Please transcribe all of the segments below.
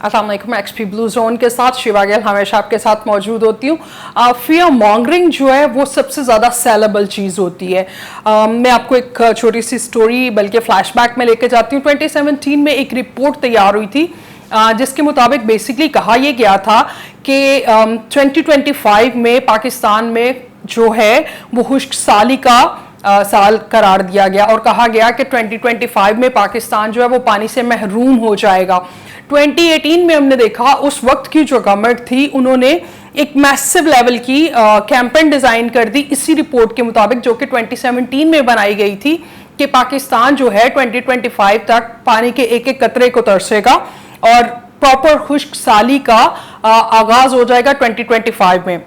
अस्सलाम वालेकुम। XP blue zone के साथ शिवा गिल हमेशा आपके साथ मौजूद होती हूँ। फियर मॉन्गरिंग जो है वो सबसे ज़्यादा सेलेबल चीज़ होती है। मैं आपको एक छोटी सी स्टोरी बल्कि फ्लैशबैक में लेके जाती हूँ। 2017 में एक रिपोर्ट तैयार हुई थी जिसके मुताबिक बेसिकली कहा यह गया था कि 2025 में पाकिस्तान में जो है वो खुश्क साली का साल करार दिया गया और कहा गया कि 2025 में पाकिस्तान जो है वो पानी से महरूम हो जाएगा। 2018 में हमने देखा उस वक्त की जो गवर्नमेंट थी उन्होंने एक मैसिव लेवल की कैंपेन डिजाइन कर दी इसी रिपोर्ट के मुताबिक, जो कि 2017 में बनाई गई थी कि पाकिस्तान जो है 2025 तक पानी के एक एक कतरे को तरसेगा और प्रॉपर खुश्क साली का आगाज हो जाएगा 2025 में।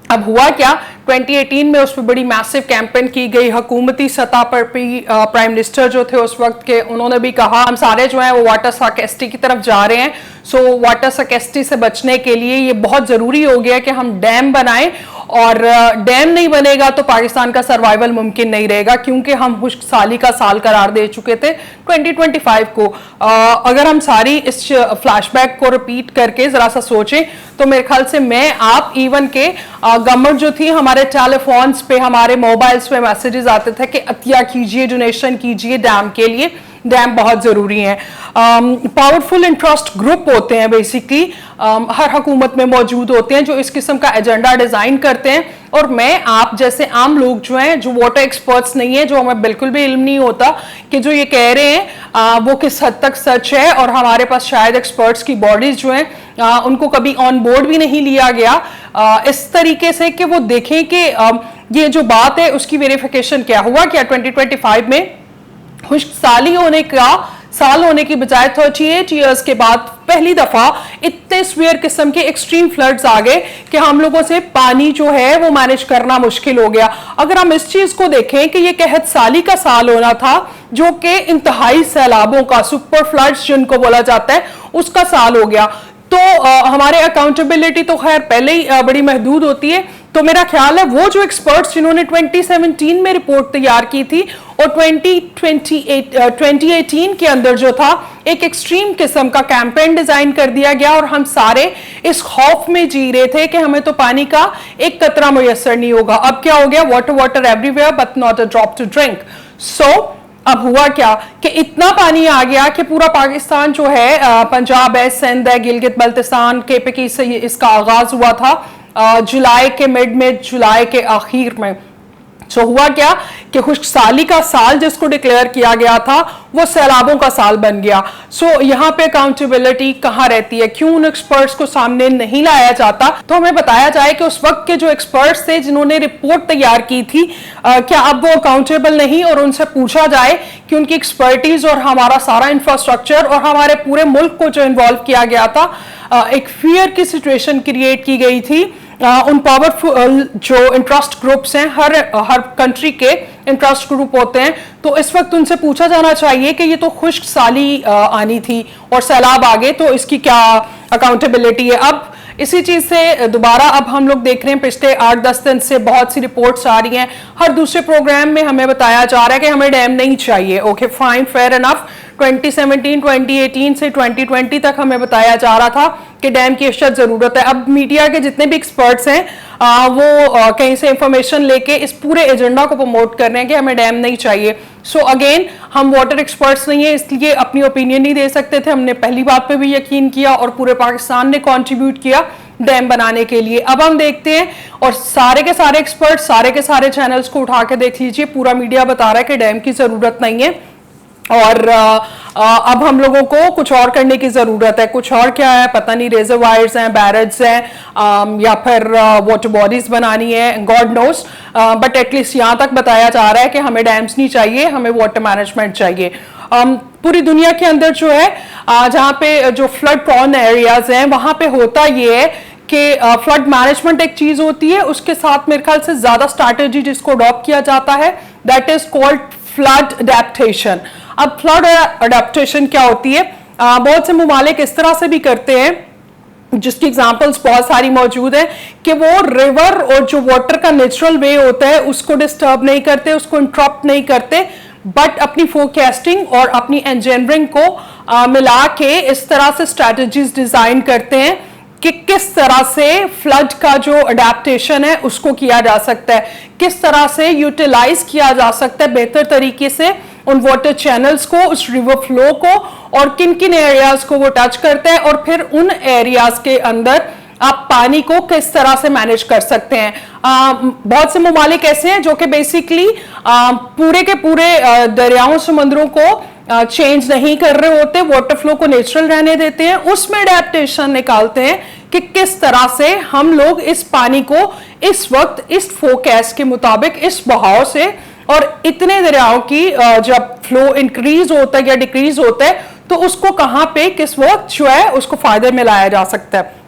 अब हुआ क्या, 2018 में उस पर बड़ी मैसिव कैंपेन की गई। हुकूमती सतह पर भी प्राइम मिनिस्टर जो थे उस वक्त के, उन्होंने भी कहा हम सारे जो हैं वो वाटर स्कैर्सिटी की तरफ जा रहे हैं। सो वाटर स्कैर्सिटी से बचने के लिए ये बहुत ज़रूरी हो गया कि हम डैम बनाएं और डैम नहीं बनेगा तो पाकिस्तान का सर्वाइवल मुमकिन नहीं रहेगा, क्योंकि हम खुश्क साली का साल करार दे चुके थे 2025 को। अगर हम सारी इस फ्लैशबैक को रिपीट करके ज़रा सा सोचें तो मेरे ख्याल से मैं आप इवन के गवर्नमेंट जो थी हमारे टेलीफोन्स पे हमारे मोबाइल्स पे मैसेजेस आते थे कि अतिया कीजिए, डोनेशन कीजिए डैम के लिए, डैम बहुत ज़रूरी है। पावरफुल इंटरेस्ट ग्रुप होते हैं बेसिकली, हर हुकूमत में मौजूद होते हैं जो इस किस्म का एजेंडा डिज़ाइन करते हैं। और मैं आप जैसे आम लोग जो हैं, जो वाटर एक्सपर्ट्स नहीं है, जो हमें बिल्कुल भी इल्म नहीं होता कि जो ये कह रहे हैं वो किस हद तक सच है, और हमारे पास शायद एक्सपर्ट्स की बॉडीज जो हैं उनको कभी ऑन बोर्ड भी नहीं लिया गया इस तरीके से कि वो देखें कि ये जो बात है उसकी वेरिफिकेशन क्या हुआ। क्या 2025 में खुश्क साली होने का साल होने की बजाय 38 इयर्स के बाद पहली दफा इतने सीवियर किस्म के एक्सट्रीम फ्लड्स आ गए कि हम लोगों से पानी जो है वो मैनेज करना मुश्किल हो गया। अगर हम इस चीज को देखें कि ये कहत साली का साल होना था, जो कि इंतहाई सैलाबों का, सुपर फ्लड्स जिनको बोला जाता है, उसका साल हो गया, तो हमारे अकाउंटेबिलिटी तो खैर पहले ही बड़ी महदूद होती है। तो मेरा ख्याल है वो जो एक्सपर्ट्स जिन्होंने 2017 में रिपोर्ट तैयार की थी और 2018 के अंदर जो था एक एक्सट्रीम किस्म का कैंपेन डिजाइन कर दिया गया और हम सारे इस खौफ में जी रहे थे कि हमें तो पानी का एक कतरा मुयस्सर नहीं होगा। अब क्या हो गया, water water everywhere but not a drop to drink. So अब हुआ क्या कि इतना पानी आ गया कि पूरा पाकिस्तान जो है, पंजाब है, सिंध है, गिलगित बल्तिस्तान, केपीके से इसका आगाज हुआ था जुलाई के मिड में, जुलाई के आखिर में। तो हुआ क्या कि खुश्क साली का साल जिसको डिक्लेयर किया गया था वो सैलाबों का साल बन गया। सो यहाँ पे अकाउंटेबिलिटी कहाँ रहती है, क्यों उन एक्सपर्ट्स को सामने नहीं लाया जाता? तो हमें बताया जाए कि उस वक्त के जो एक्सपर्ट्स थे जिन्होंने रिपोर्ट तैयार की थी, क्या अब वो अकाउंटेबल नहीं, और उनसे पूछा जाए कि उनकी एक्सपर्टीज और हमारा सारा इंफ्रास्ट्रक्चर और हमारे पूरे मुल्क को जो इन्वॉल्व किया गया था, एक फियर की सिचुएशन क्रिएट की गई थी। उन पावरफुल जो इंटरेस्ट ग्रुप्स हैं, हर कंट्री के इंटरेस्ट ग्रुप होते हैं, तो इस वक्त उनसे पूछा जाना चाहिए कि ये तो खुश्क साली आनी थी और सैलाब आ गए, तो इसकी क्या अकाउंटेबिलिटी है। अब इसी चीज से दोबारा अब हम लोग देख रहे हैं पिछले 8-10 दिन से बहुत सी रिपोर्ट्स आ रही हैं, हर दूसरे प्रोग्राम में हमें बताया जा रहा है कि हमें डैम नहीं चाहिए। Okay fine, fair enough. 2017, 2018 से 2020 तक हमें बताया जा रहा था कि डैम की अशद जरूरत है। अब मीडिया के जितने भी एक्सपर्ट्स हैं वो कहीं से इंफॉर्मेशन लेके इस पूरे एजेंडा को प्रमोट कर रहे हैं कि हमें डैम नहीं चाहिए। सो अगेन, हम वाटर एक्सपर्ट्स नहीं है इसलिए अपनी ओपिनियन नहीं दे सकते थे। हमने पहली बात पे भी यकीन किया और पूरे पाकिस्तान ने कंट्रीब्यूट किया डैम बनाने के लिए। अब हम देखते हैं, और सारे के सारे एक्सपर्ट सारे के सारे चैनल्स को उठा के देख लीजिए, पूरा मीडिया बता रहा है कि डैम की जरूरत नहीं है और अब हम लोगों को कुछ और करने की जरूरत है। कुछ और क्या है पता नहीं, रिजर्वायर्स हैं, बैरेज हैं, या फिर वाटर बॉडीज बनानी है, गॉड नोस, बट एटलीस्ट यहाँ तक बताया जा रहा है कि हमें डैम्स नहीं चाहिए, हमें वाटर मैनेजमेंट चाहिए। पूरी दुनिया के अंदर जो है जहाँ पे जो फ्लड प्रॉन एरियाज हैं वहां पे होता ये है कि फ्लड मैनेजमेंट एक चीज होती है, उसके साथ मेरे ख्याल से ज्यादा स्ट्रैटेजी जिसको अडॉप्ट किया जाता है that is called flood adaptation. अब फ्लड अडेप्टेशन क्या होती है, बहुत से मुमालिक इस तरह से भी करते हैं जिसकी एग्जांपल्स बहुत सारी मौजूद हैं कि वो रिवर और जो वाटर का नेचुरल वे होता है उसको डिस्टर्ब नहीं करते, उसको इंटरप्ट नहीं करते, बट अपनी फोरकास्टिंग और अपनी इंजीनियरिंग को मिला के इस तरह से स्ट्रैटेजीज डिजाइन करते हैं कि किस तरह से फ्लड का जो अडेप्टेशन है उसको किया जा सकता है, किस तरह से यूटिलाइज किया जा सकता है बेहतर तरीके से उन वाटर चैनल्स को, उस रिवर फ्लो को, और किन किन एरियाज को वो टच करते हैं, और फिर उन एरियाज के अंदर आप पानी को किस तरह से मैनेज कर सकते हैं। बहुत से ममालिक ऐसे हैं जो कि बेसिकली पूरे के पूरे दरियाओं समुद्रों को चेंज नहीं कर रहे होते, वाटर फ्लो को नेचुरल रहने देते हैं, उसमें अडेप्टेशन निकालते हैं कि किस तरह से हम लोग इस पानी को इस वक्त इस फोरकास्ट के मुताबिक इस बहाव से, और इतने दरियाओं की जब फ्लो इंक्रीज होता है या डिक्रीज होता है तो उसको कहां पे किस वक्त जो है उसको फायदे में लाया जा सकता है।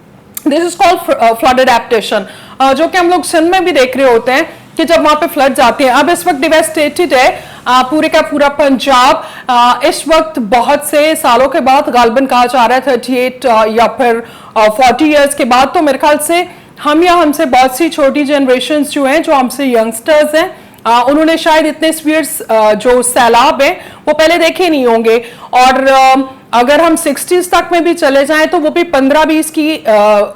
This is called flood adaptation, जो कि हम लोग सिंध में भी देख रहे होते हैं कि जब वहां पे फ्लड आते हैं। अब इस वक्त डिवेस्टेटेड है पूरे का पूरा पंजाब। इस वक्त बहुत से सालों के बाद, गालबन कहा जा रहा है 38 या फिर 40 इयर्स के बाद, तो मेरे ख्याल से हम या हमसे बहुत सी छोटी जनरेशन जो हैं, जो हमसे यंगस्टर्स हैं, उन्होंने शायद इतने स्पीड्स जो सैलाब हैं वो पहले देखे नहीं होंगे। और अगर हम 60s तक में भी चले जाएं तो वो भी 15-20 की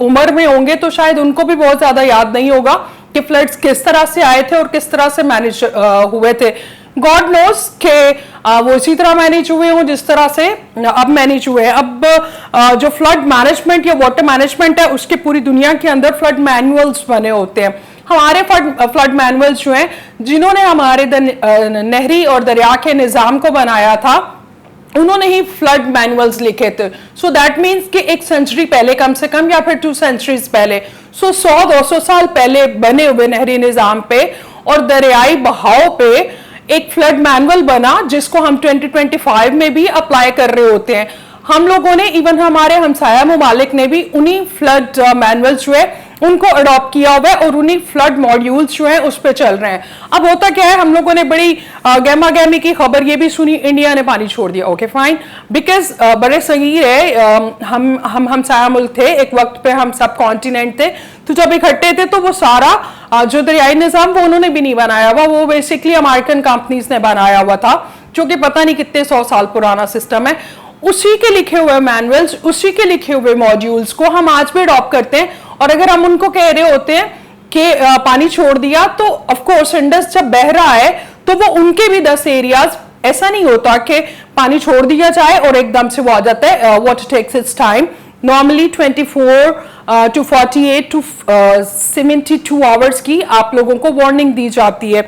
उम्र में होंगे, तो शायद उनको भी बहुत ज्यादा याद नहीं होगा कि फ्लड्स किस तरह से आए थे और किस तरह से मैनेज हुए थे। गॉड नोस के वो इसी तरह मैनेज हुए हों जिस तरह से अब मैनेज हुए हैं। अब जो फ्लड मैनेजमेंट या वाटर मैनेजमेंट है उसके पूरी दुनिया के अंदर फ्लड मैनुअल्स बने होते हैं। हमारे फ्लड मैनुअल्स जो हैं, जिन्होंने हमारे नहरी और दरिया के निज़ाम को बनाया था, उन्होंने ही फ्लड मैनुअल्स लिखे थे। सो दैट मीन्स कि एक सेंचुरी पहले कम से कम, या फिर 2 सेंचुरीज पहले, 100-200 साल पहले बने हुए नहरी निज़ाम पे और दरियाई बहाव पे एक फ्लड मैनुअल बना, जिसको हम 2025 में भी अप्लाई कर रहे होते हैं। हम लोगों ने, इवन हमारे हमसाया ममालिक ने भी उन्हीं फ्लड मैनुअल्स जो है उनको अडॉप्ट किया हुआ है और उन्हीं फ्लड मॉड्यूल्स जो है उस पर चल रहे हैं। अब होता क्या है, हम लोगों ने बड़ी गहमा गहमी की खबर ये भी सुनी, इंडिया ने पानी छोड़ दिया। ओके फाइन, बिकॉज बड़े सगीर है, हम हमसाया मुल्क थे एक वक्त पे, हम सब कॉन्टिनेंट थे, तो जब इकट्ठे थे तो वो सारा जो दरियाई निज़ाम वो उन्होंने भी नहीं बनाया हुआ, वो बेसिकली अमेरिकन कंपनीज ने बनाया हुआ था, जो कि पता नहीं कितने 100 साल पुराना सिस्टम है। उसी के लिखे हुए मैनुअल्स, उसी के लिखे हुए मॉड्यूल्स को हम आज भी अडॉप्ट करते हैं। और अगर हम उनको कह रहे होते हैं कि पानी छोड़ दिया, तो ऑफ कोर्स इंडस जब बह रहा है तो वो उनके भी 10 एरियाज, ऐसा नहीं होता कि पानी छोड़ दिया जाए और एकदम से वो आ जाता है। Water takes its time, normally 24 to 48 to 72 hours की आप लोगों को वार्निंग दी जाती है।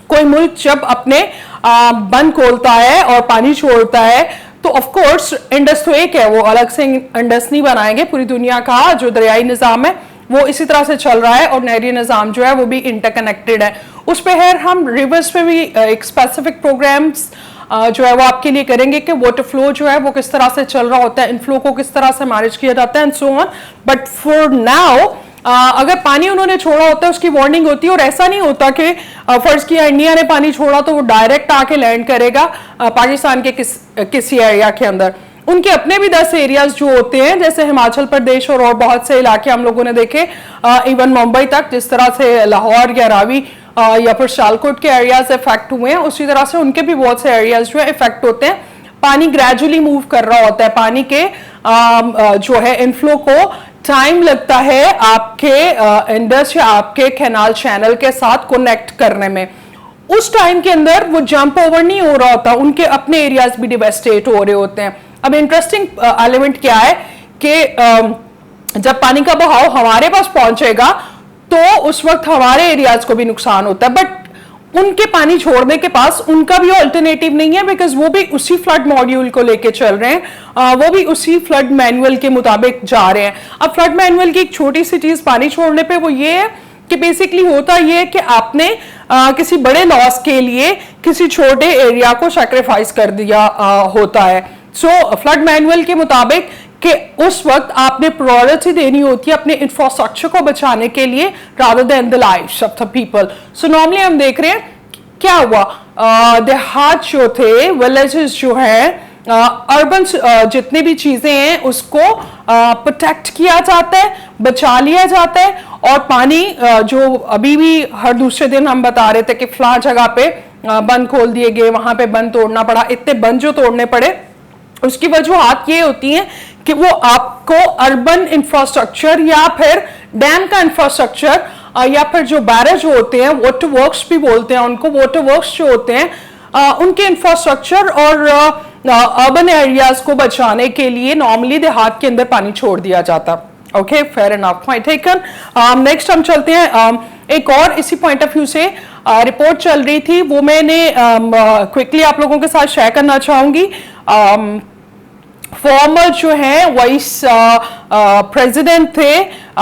कोई मुल्क जब अपने बंद खोलता है और पानी छोड़ता है तो ऑफ कोर्स इंडस तो एक है, वो अलग से इंडस नहीं बनाएंगे, पूरी दुनिया का जो दरियाई निज़ाम है वो इसी तरह से चल रहा है और नहरी निज़ाम जो है वो भी इंटरकनेक्टेड है। उस पर है हम रिवर्स पे भी एक स्पेसिफिक प्रोग्राम्स जो है वो आपके लिए करेंगे कि वाटर फ्लो जो है वो किस तरह से चल रहा होता है, इनफ्लो को किस तरह से मैनेज किया जाता है and so on. But for now अगर पानी उन्होंने छोड़ा होता है उसकी वार्निंग होती है, और ऐसा नहीं होता कि फर्ज किया इंडिया ने पानी छोड़ा तो वो डायरेक्ट आके लैंड करेगा पाकिस्तान के किसी एरिया के अंदर। उनके अपने भी 10 एरियाज जो होते हैं, जैसे हिमाचल प्रदेश और बहुत से इलाके हम लोगों ने देखे, इवन मुंबई तक, जिस तरह से लाहौर या रावी या फिर सियालकोट के एरियाज इफेक्ट हुए हैं, उसी तरह से उनके भी बहुत से एरियाज जो है इफेक्ट होते हैं। पानी ग्रेजुअली मूव कर रहा होता है, पानी के जो है इनफ्लो को टाइम लगता है आपके इंडस या आपके कैनाल चैनल के साथ कनेक्ट करने में। उस टाइम के अंदर वो जंप ओवर नहीं हो रहा होता, उनके अपने एरियाज भी डिवेस्टेट हो रहे होते हैं। अब इंटरेस्टिंग एलिमेंट क्या है कि जब पानी का बहाव हमारे पास पहुंचेगा तो उस वक्त हमारे एरियाज को भी नुकसान होता है, बट उनके पानी छोड़ने के पास उनका भी अल्टरनेटिव नहीं है, बिकॉज वो भी उसी फ्लड मॉड्यूल को लेके चल रहे हैं, वो भी उसी फ्लड मैनुअल के मुताबिक जा रहे हैं। अब फ्लड मैनुअल की एक छोटी सी चीज पानी छोड़ने पे वो ये है कि बेसिकली होता ये है कि आपने किसी बड़े लॉस के लिए किसी छोटे एरिया को सैक्रिफाइस कर दिया होता है। सो फ्लड मैनुअल के मुताबिक कि उस वक्त आपने प्रायोरिटी देनी होती है अपने इंफ्रास्ट्रक्चर को बचाने के लिए rather than the lives of the people. So normally हम देख रहे हैं क्या हुआ, देहात जो थे, विलेजेस जो है, अर्बन जितनी भी चीजें हैं उसको प्रोटेक्ट किया जाता है, बचा लिया जाता है। और पानी जो अभी भी हर दूसरे दिन हम बता रहे थे कि फलां जगह पे बंद खोल दिए गए, वहां पे बंद तोड़ना पड़ा। इतने बंद जो तोड़ने पड़े उसकी वजूहात ये होती हैं कि वो आपको अर्बन इंफ्रास्ट्रक्चर या फिर डैम का इंफ्रास्ट्रक्चर या फिर जो बैरेज होते हैं, वाटर वर्क्स भी बोलते हैं उनको, वाटर वर्क्स जो होते हैं उनके इंफ्रास्ट्रक्चर और अर्बन एरियाज को बचाने के लिए नॉर्मली देहात के अंदर पानी छोड़ दिया जाता। Okay, fair enough, point taken. Next हम चलते हैं एक और इसी पॉइंट ऑफ व्यू से रिपोर्ट चल रही थी, वो मैंने क्विकली आप लोगों के साथ शेयर करना चाहूंगी। फॉर्मर जो है वाइस प्रेसिडेंट थे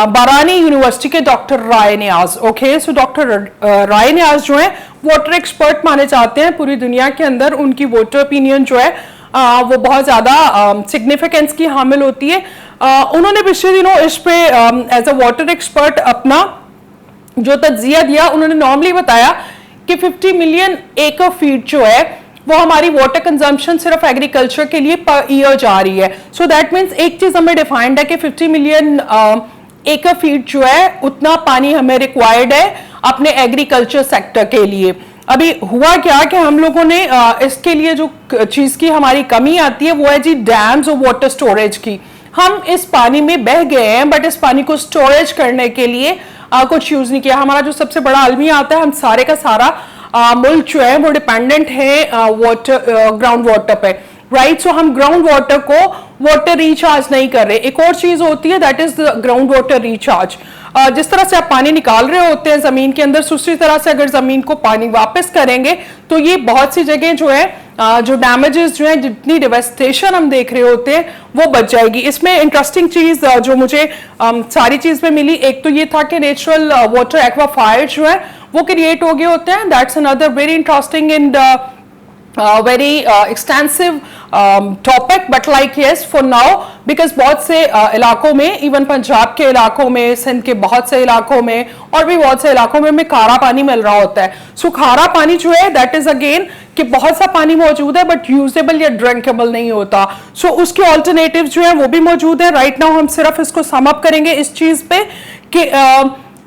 बारानी यूनिवर्सिटी के डॉक्टर राय नियाज। ओके, सो डॉक्टर राय नियाज जो है वाटर एक्सपर्ट माने जाते हैं पूरी दुनिया के अंदर। उनकी वाटर ओपिनियन जो है वो बहुत ज्यादा सिग्निफिकेंस की हामिल होती है। उन्होंने पिछले दिनों इस पे एज अ वाटर एक्सपर्ट अपना जो तज्जिया दिया, उन्होंने नॉर्मली बताया कि 50 मिलियन एकड़ फीट जो है वो हमारी वाटर कंजम्पशन सिर्फ एग्रीकल्चर के लिए पर ईयर जा रही है। सो दैट मीन्स एक चीज हमें डिफाइंड है कि 50 मिलियन एकड़ फीट जो है उतना पानी हमें रिक्वायर्ड है अपने एग्रीकल्चर सेक्टर के लिए। अभी हुआ क्या कि हम लोगों ने इसके लिए जो चीज की हमारी कमी आती है वो है जी डैम्स और वाटर स्टोरेज की। हम इस पानी में बह गए हैं बट इस पानी को स्टोरेज करने के लिए कुछ यूज नहीं किया। हमारा जो सबसे बड़ा अलमिया आता है, हम सारे का सारा मुल्क जो है वो डिपेंडेंट है वाटर ग्राउंड वाटर पे, राइट। सो हम ग्राउंड वाटर को वाटर रिचार्ज नहीं कर रहे। एक और चीज होती है that is ground water recharge. जिस तरह से आप पानी निकाल रहे होते हैं जमीन के अंदर, उसी तरह से अगर जमीन को पानी वापस करेंगे तो ये बहुत सी जगह जो है जो डैमेजेस जो है, जितनी डिवेस्टेशन हम देख रहे होते हैं वो बच जाएगी। इसमें इंटरेस्टिंग चीज जो मुझे सारी चीज में मिली, एक तो ये था कि नेचुरल वाटर एक्वाफायर जो है वो क्रिएट हो गए होते हैं। That's another very interesting and very extensive topic, but like yes for now, because बहुत से इलाकों में, इवन पंजाब के इलाकों में, सिंध के बहुत से इलाकों में और भी बहुत से इलाकों में हमें खारा पानी मिल रहा होता है। सो खारा पानी जो है दैट इज अगेन कि बहुत सा पानी मौजूद है बट यूजेबल या ड्रिंकेबल नहीं होता। सो उसके ऑल्टरनेटिव जो है वो भी मौजूद है। राइट नाउ हम सिर्फ इसको सम अप करेंगे इस चीज पे कि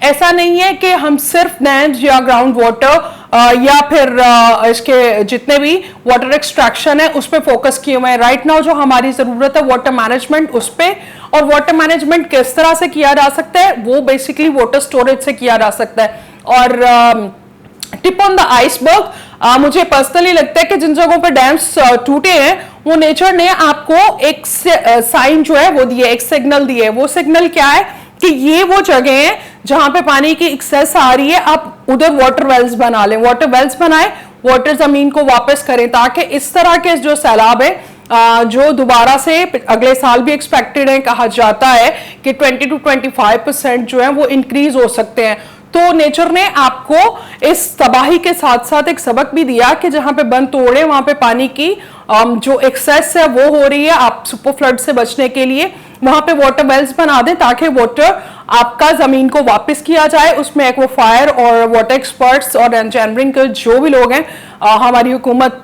ऐसा नहीं है कि हम सिर्फ डैम्स या ग्राउंड वाटर या फिर इसके जितने भी वाटर एक्सट्रैक्शन है उस पर फोकस किए हुए हैं। राइट नाउ जो हमारी जरूरत है वाटर मैनेजमेंट उस पर, और वाटर मैनेजमेंट किस तरह से किया जा सकता है वो बेसिकली वाटर स्टोरेज से किया जा सकता है। और टिप ऑन द आइसबर्ग, मुझे पर्सनली लगता है कि जिन जगहों पर डैम्स टूटे हैं वो नेचर ने आपको एक साइन जो है वो दिए, एक सिग्नल दिए। वो सिग्नल क्या है कि ये वो जगह है जहां पे पानी की एक्सेस आ रही है, आप उधर वाटर वेल्स बना लें, वाटर वेल्स बनाएं, वाटर जमीन को वापस करें, ताकि इस तरह के जो सैलाब है जो दोबारा से अगले साल भी एक्सपेक्टेड है, कहा जाता है कि 20 to 25% जो है वो इंक्रीज हो सकते हैं। तो नेचर ने आपको इस तबाही के साथ साथ एक सबक भी दिया कि जहां पे बंद तोड़े वहां पे पानी की जो एक्सेस है वो हो रही है, आप सुपर फ्लड से बचने के लिए वहां पे वाटर वेल्स बना दें ताकि वाटर आपका जमीन को वापस किया जाए। उसमें एक्वाफायर और वाटर एक्सपर्ट्स और इंजीनियरिंग के जो भी लोग हैं, हमारी हुकूमत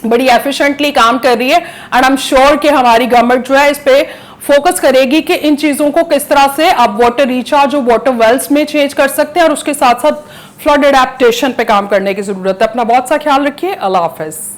बड़ी एफिशिएंटली काम कर रही है एंड आई एम श्योर कि हमारी गवर्नमेंट जो है इस पे फोकस करेगी कि इन चीजों को किस तरह से आप वाटर रिचार्ज और वाटर वेल्स में चेंज कर सकते हैं और उसके साथ साथ फ्लड एडेप्टेशन पे काम करने की जरूरत है। अपना बहुत सा ख्याल रखिए। अल्लाह हाफिज।